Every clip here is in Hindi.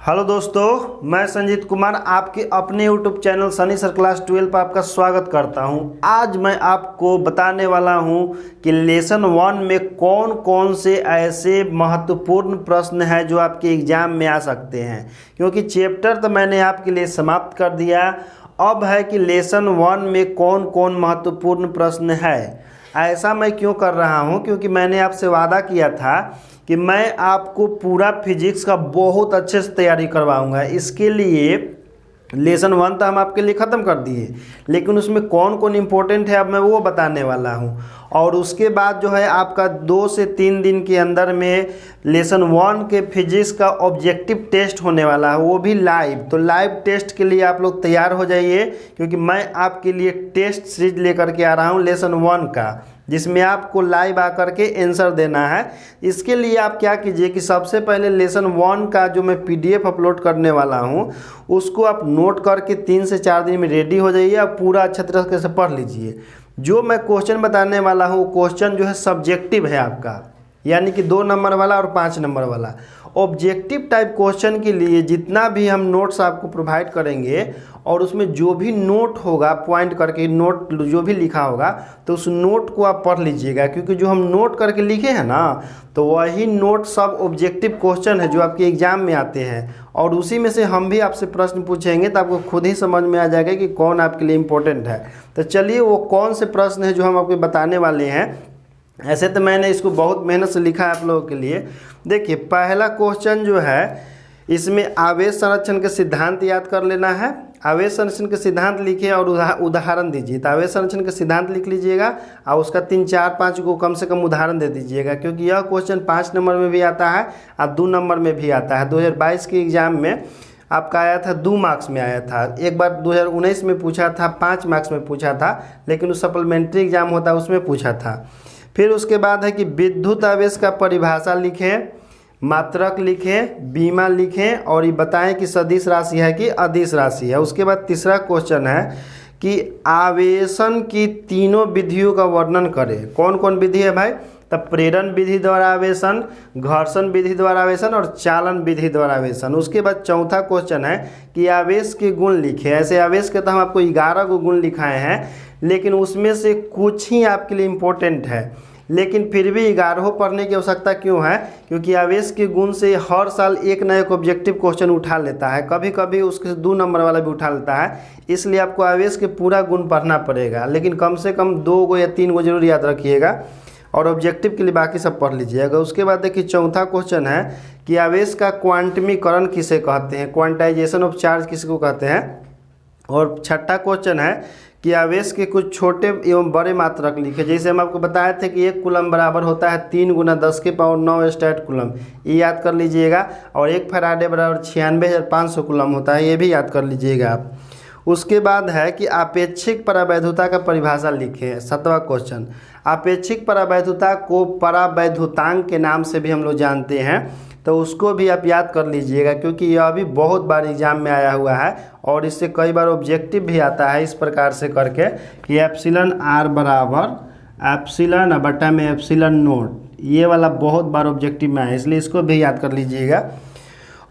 हेलो दोस्तों, मैं संजीत कुमार आपके अपने YouTube channel Sunny sir class 12 पर आपका स्वागत करता हूं। आज मैं आपको बताने वाला हूं कि लेसन 1 में कौन कौन से ऐसे महत्वपूर्ण प्रश्न हैं जो आपके एग्जाम में आ सकते हैं। क्योंकि चैप्टर तो मैंने आपके लिए समाप्त कर दिया, अब है कि लेसन 1 में कौन कौन महत्वपूर्ण प्रश्न है। ऐसा मैं क्यों कर रहा हूं? क्योंकि मैंने आपसे वादा किया था कि मैं आपको पूरा फिजिक्स का बहुत अच्छे से तैयारी करवाऊंगा। इसके लिए लेसन 1 तो हम आपके लिए ख़त्म कर दिए, लेकिन उसमें कौन कौन इम्पोर्टेंट है अब मैं वो बताने वाला हूं। और उसके बाद जो है आपका 2 से 3 दिन के अंदर में लेसन 1 के फिजिक्स का ऑब्जेक्टिव टेस्ट होने वाला है, वो भी लाइव। तो लाइव टेस्ट के लिए आप लोग तैयार हो जाइए, क्योंकि मैं आपके लिए टेस्ट सीरीज लेकर के आ रहा हूँ लेसन 1 का, जिसमें आपको लाइव आकर के आंसर देना है। इसके लिए आप क्या कीजिए कि सबसे पहले लेसन 1 का जो मैं पीडीएफ अपलोड करने वाला हूं, उसको आप नोट करके 3 से 4 दिन में रेडी हो जाइए और पूरा अच्छे तरह से पढ़ लीजिए। जो मैं क्वेश्चन बताने वाला हूं, क्वेश्चन जो है सब्जेक्टिव है आपका, यानी कि 2 नंबर वाला और 5 नंबर वाला। ऑब्जेक्टिव टाइप क्वेश्चन के लिए जितना भी हम नोट्स आपको प्रोवाइड करेंगे और उसमें जो भी नोट होगा, पॉइंट करके नोट जो भी लिखा होगा, तो उस नोट को आप पढ़ लीजिएगा। क्योंकि जो हम नोट करके लिखे हैं ना, तो वही नोट सब ऑब्जेक्टिव क्वेश्चन है जो आपके एग्जाम में आते हैं, और उसी में से हम भी आपसे प्रश्न पूछेंगे, तो आपको खुद ही समझ में आ जाएगा कि कौन आपके लिए इम्पोर्टेंट है। तो चलिए, वो कौन से प्रश्न है जो हम आपको बताने वाले हैं। ऐसे तो मैंने इसको बहुत मेहनत से लिखा है आप लोगों के लिए। देखिए, पहला क्वेश्चन जो है, इसमें आवेश संरक्षण के सिद्धांत याद कर लेना है। आवेश संरक्षण के सिद्धांत लिखिए और उदाहरण दीजिए। तो आवेश संरक्षण के सिद्धांत लिख लीजिएगा और उसका 3, 4, 5 को कम से कम उदाहरण दे दीजिएगा, क्योंकि यह क्वेश्चन 5 नंबर में भी आता है और 2 नंबर में भी आता है। 2022 के एग्जाम में आपका आया था 2 मार्क्स में आया था। एक बार 2019 में पूछा था, 5 मार्क्स में पूछा था, लेकिन उस सप्लीमेंट्री एग्जाम होता है उसमें पूछा था। फिर उसके बाद है कि विद्युत आवेश का परिभाषा लिखें, मात्रक लिखें, बीमा लिखें और ये बताएं कि सदिश राशि है कि अदिश राशि है। उसके बाद तीसरा क्वेश्चन है कि आवेशन की तीनों विधियों का वर्णन करें। कौन कौन विधि है भाई? तब प्रेरण विधि द्वारा आवेशन, घर्षण विधि द्वारा आवेशन और चालन विधि द्वारा आवेशन। उसके बाद चौथा क्वेश्चन है कि आवेश के गुण लिखे। ऐसे आवेश के तो हम आपको 11 को गुण लिखाए हैं, लेकिन उसमें से कुछ ही आपके लिए इम्पोर्टेंट है। लेकिन फिर भी 11 पढ़ने की आवश्यकता क्यों है? क्योंकि आवेश के गुण से हर साल एक ना एक ऑब्जेक्टिव क्वेश्चन उठा लेता है, कभी कभी उसके 2 नंबर वाला भी उठा लेता है। इसलिए आपको आवेश के पूरा गुण पढ़ना पड़ेगा, लेकिन कम से कम 2 को या 3 को जरूर याद रखिएगा, और ऑब्जेक्टिव के लिए बाकी सब पढ़ लीजिएगा। उसके बाद देखिए, चौथा क्वेश्चन है कि आवेश का क्वांटमीकरण किसे कहते हैं, क्वांटाइजेशन ऑफ चार्ज किसको कहते हैं। और छठा क्वेश्चन है कि आवेश के कुछ छोटे एवं बड़े मात्रक लिखे। जैसे हम आपको बताए थे कि 1 कूलम बराबर होता है 3 × 10⁻9 स्टैट कूलम, ये याद कर लीजिएगा। और 1 फैराडे बराबर 96,500 कूलम होता है, ये भी याद कर लीजिएगा आप। उसके बाद है कि आपेक्षिक परावैधुता का परिभाषा लिखें। 7वां क्वेश्चन, आपेक्षिक परावैधुता को परावैधुतांक के नाम से भी हम लोग जानते हैं, तो उसको भी आप याद कर लीजिएगा, क्योंकि यह भी बहुत बार एग्जाम में आया हुआ है और इससे कई बार ऑब्जेक्टिव भी आता है इस प्रकार से करके कि एप्सिलॉन आर बराबर एप्सिलॉन बटा में एप्सिलॉन नोट। ये वाला बहुत बार ऑब्जेक्टिव में आया, इसलिए इसको भी याद कर लीजिएगा।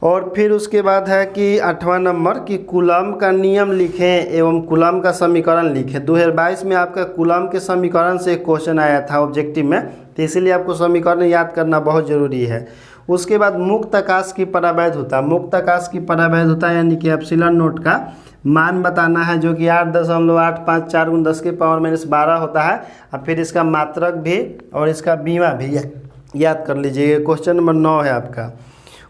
और फिर उसके बाद है कि 8वां नंबर कि कूलम का नियम लिखें एवं कूलम का समीकरण लिखें। 2022 में आपका कूलम के समीकरण से एक क्वेश्चन आया था ऑब्जेक्टिव में, तो इसीलिए आपको समीकरण याद करना बहुत ज़रूरी है। उसके बाद मुक्त आकाश की परावैधुता, मुक्त आकाश की परावैधुता यानी कि एप्सिलॉन नोट का मान बताना है, जो कि 8.854 × 10⁻12 होता है। और फिर इसका मात्रक भी और इसका बीमा भी याद कर लीजिए। क्वेश्चन नंबर 9 है आपका।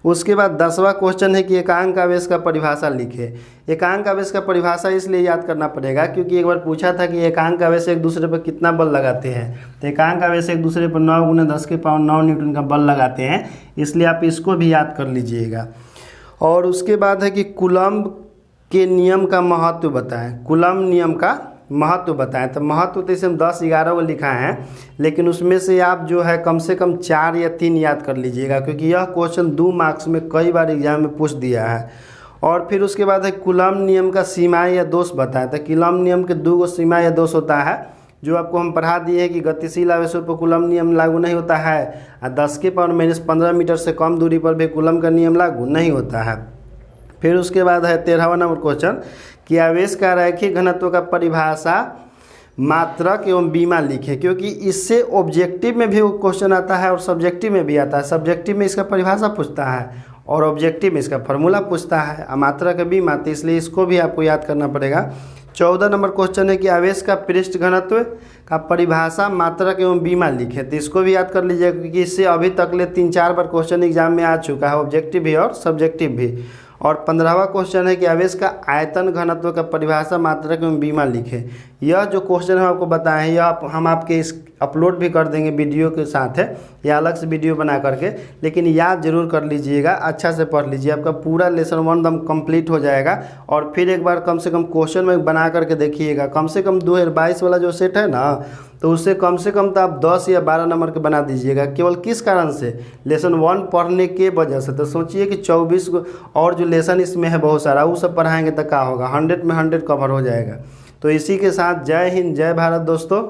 उसके बाद 10वां क्वेश्चन है कि एकांक आवेश का परिभाषा लिखे। एकांक आवेश का परिभाषा इसलिए याद करना पड़ेगा क्योंकि एक बार पूछा था कि एकांक आवेश एक दूसरे पर कितना बल लगाते हैं। तो एकांक आवेश एक दूसरे पर 9 × 10⁻9 न्यूटन का बल लगाते हैं, इसलिए आप इसको भी याद कर लीजिएगा। और उसके बाद है कि कूलम के नियम का महत्व बताएं। कूलम नियम का महत्व बताएं। तो महत्व तो इसे हम 10-11 को लिखा है, लेकिन उसमें से आप जो है कम से कम 4 या 3 याद कर लीजिएगा, क्योंकि यह क्वेश्चन 2 मार्क्स में कई बार एग्जाम में पूछ दिया है। और फिर उसके बाद है कूलम नियम का सीमाएं या दोष बताएं। तो कूलम नियम के 2 सीमा या दोष होता है, जो आपको हम पढ़ा दिए हैं कि गतिशील आवेशों पर कूलम नियम लागू नहीं होता है और 10⁻⁻15 मीटर से कम दूरी पर भी कूलम का नियम लागू नहीं होता है। फिर उसके बाद है 13वां नंबर क्वेश्चन कि आवेश का रैखिक घनत्व का परिभाषा मात्रक एवं बीमा लिखें, क्योंकि इससे ऑब्जेक्टिव में भी क्वेश्चन आता है और सब्जेक्टिव में भी आता है। सब्जेक्टिव में इसका परिभाषा पूछता है और ऑब्जेक्टिव में इसका फार्मूला पूछता है मात्रक बीमा, तो इसलिए इसको भी आपको याद करना पड़ेगा। 14 नंबर क्वेश्चन है कि आवेश का पृष्ठ घनत्व का परिभाषा मात्रक एवं बीमा लिखें, तो इसको भी याद कर लीजिएगा क्योंकि इससे अभी तक ले 3-4 बार क्वेश्चन एग्जाम में आ चुका है, ऑब्जेक्टिव भी और सब्जेक्टिव भी। और 15वां क्वेश्चन है कि आवेश का आयतन घनत्व का परिभाषा मात्रक एवं बीमा लिखें। यह जो क्वेश्चन हम आपको बताएं यह हम आपके इस अपलोड भी कर देंगे वीडियो के साथ है या अलग से वीडियो बना करके, लेकिन याद जरूर कर लीजिएगा, अच्छा से पढ़ लीजिए, आपका पूरा लेसन 1 दम कंप्लीट हो जाएगा। और फिर एक बार कम से कम क्वेश्चन में बना करके देखिएगा, कम से कम 2022 वाला जो सेट है ना, तो उससे कम से कम तो आप 10 या 12 नंबर के बना दीजिएगा। केवल किस कारण से? लेसन 1 पढ़ने के वजह से। तो सोचिए कि 24 और जो लेसन इसमें है बहुत सारा, वो सब पढ़ाएंगे तो क्या होगा, 100 में 100 कवर हो जाएगा। तो इसी के साथ जय हिंद जय भारत दोस्तों।